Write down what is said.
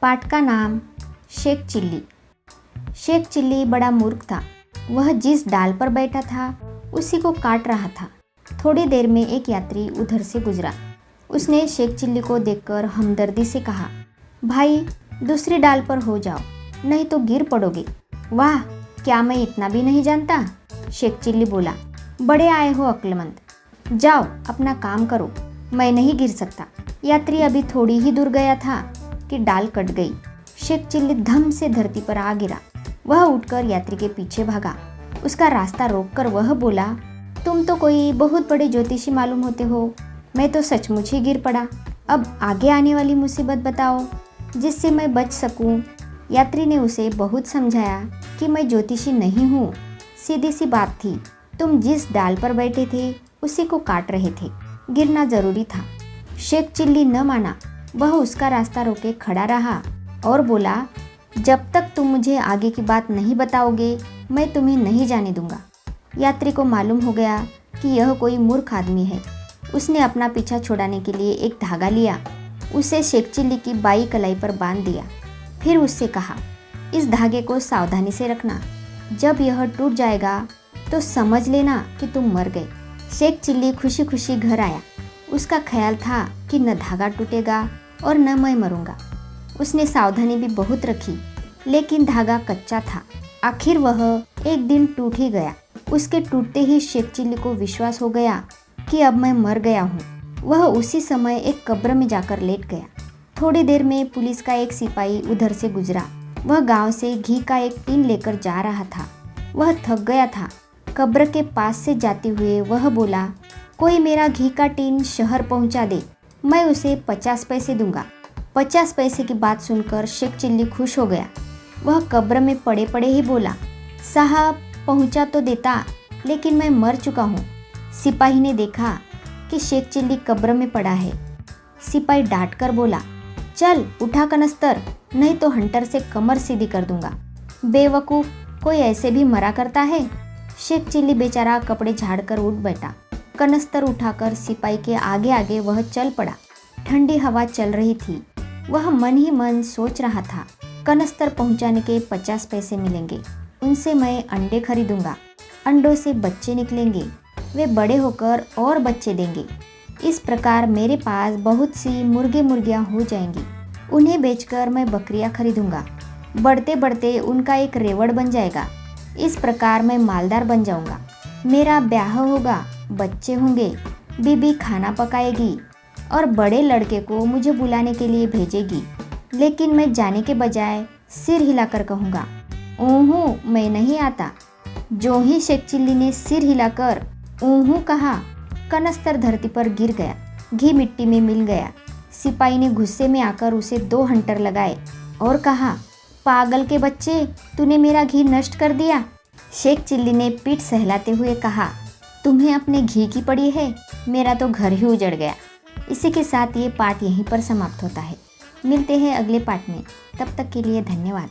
पाठ का नाम शेख चिल्ली। शेख चिल्ली बड़ा मूर्ख था। वह जिस डाल पर बैठा था उसी को काट रहा था। थोड़ी देर में एक यात्री उधर से गुजरा। उसने शेख चिल्ली को देखकर हमदर्दी से कहा, भाई दूसरी डाल पर हो जाओ, नहीं तो गिर पड़ोगे। वाह, क्या मैं इतना भी नहीं जानता? शेख चिल्ली बोला, बड़े आए हो अक्लमंद। जाओ अपना काम करो, मैं नहीं गिर सकता। यात्री अभी थोड़ी ही दूर गया था कि डाल कट गई। शेख चिल्ली धम से धरती पर आ गिरा। वह उठकर यात्री के पीछे भागा। उसका रास्ता रोककर वह बोला, तुम तो कोई बहुत बड़े ज्योतिषी मालूम होते हो, मैं तो सचमुच ही गिर पड़ा। अब आगे आने वाली मुसीबत बताओ जिससे मैं बच सकूं। यात्री ने उसे बहुत समझाया कि मैं ज्योतिषी नहीं हूँ, सीधी सी बात थी, तुम जिस डाल पर बैठे थे उसी को काट रहे थे, गिरना जरूरी था। शेख चिल्ली न माना। वह उसका रास्ता रोके खड़ा रहा और बोला, जब तक तुम मुझे आगे की बात नहीं बताओगे मैं तुम्हें नहीं जाने दूंगा। यात्री को मालूम हो गया कि यह कोई मूर्ख आदमी है। उसने अपना पीछा छुड़ाने के लिए एक धागा लिया, उसे शेख चिल्ली की बाई कलाई पर बांध दिया। फिर उससे कहा, इस धागे को सावधानी से रखना, जब यह टूट जाएगा तो समझ लेना कि तुम मर गए। शेख चिल्ली खुशी खुशी घर आया। उसका ख्याल था कि न धागा टूटेगा और न मैं मरूंगा। उसने सावधानी भी बहुत रखी, लेकिन धागा कच्चा था। आखिर वह एक दिन टूट ही गया। उसके टूटते ही शेख चिल्ली को विश्वास हो गया कि अब मैं मर गया हूँ। वह उसी समय एक कब्र में जाकर लेट गया। थोड़ी देर में पुलिस का एक सिपाही उधर से गुजरा। वह गांव से घी का एक टीन लेकर जा रहा था। वह थक गया था। कब्र के पास से जाते हुए वह बोला, कोई मेरा घी का टीन शहर पहुंचा दे, मैं उसे 50 पैसे दूंगा। 50 पैसे की बात सुनकर शेख चिल्ली खुश हो गया। वह कब्र में पड़े पड़े ही बोला, साहब पहुंचा तो देता, लेकिन मैं मर चुका हूँ। सिपाही ने देखा कि शेख चिल्ली कब्र में पड़ा है। सिपाही डांट कर बोला, चल उठा कनस्तर, नहीं तो हंटर से कमर सीधी कर दूंगा। बेवकूफ़, कोई ऐसे भी मरा करता है। शेख चिल्ली बेचारा कपड़े झाड़कर उठ बैठा। कनस्तर उठाकर सिपाही के आगे आगे वह चल पड़ा। ठंडी हवा चल रही थी। वह मन ही मन सोच रहा था, कनस्तर पहुंचाने के 50 पैसे मिलेंगे, उनसे मैं अंडे खरीदूंगा। अंडों से बच्चे निकलेंगे, वे बड़े होकर और बच्चे देंगे। इस प्रकार मेरे पास बहुत सी मुर्गे मुर्गियां हो जाएंगी। उन्हें बेचकर मैं बकरियां खरीदूंगा। बढ़ते बढ़ते उनका एक रेवड़ बन जाएगा। इस प्रकार मैं मालदार बन जाऊंगा। मेरा ब्याह होगा, बच्चे होंगे, बीबी खाना पकाएगी और बड़े लड़के को मुझे बुलाने के लिए भेजेगी। लेकिन मैं जाने के बजाय सिर हिलाकर कहूँगा, ऊहू मैं नहीं आता। जो ही शेख चिल्ली ने सिर हिलाकर ऊहू कहा, कनस्तर धरती पर गिर गया। घी मिट्टी में मिल गया। सिपाही ने गुस्से में आकर उसे 2 हंटर लगाए और कहा, पागल के बच्चे, तूने मेरा घी नष्ट कर दिया। शेख चिल्ली ने पीठ सहलाते हुए कहा, तुम्हें अपने घी की पड़ी है, मेरा तो घर ही उजड़ गया। इसी के साथ ये पाठ यहीं पर समाप्त होता है। मिलते हैं अगले पाठ में, तब तक के लिए धन्यवाद।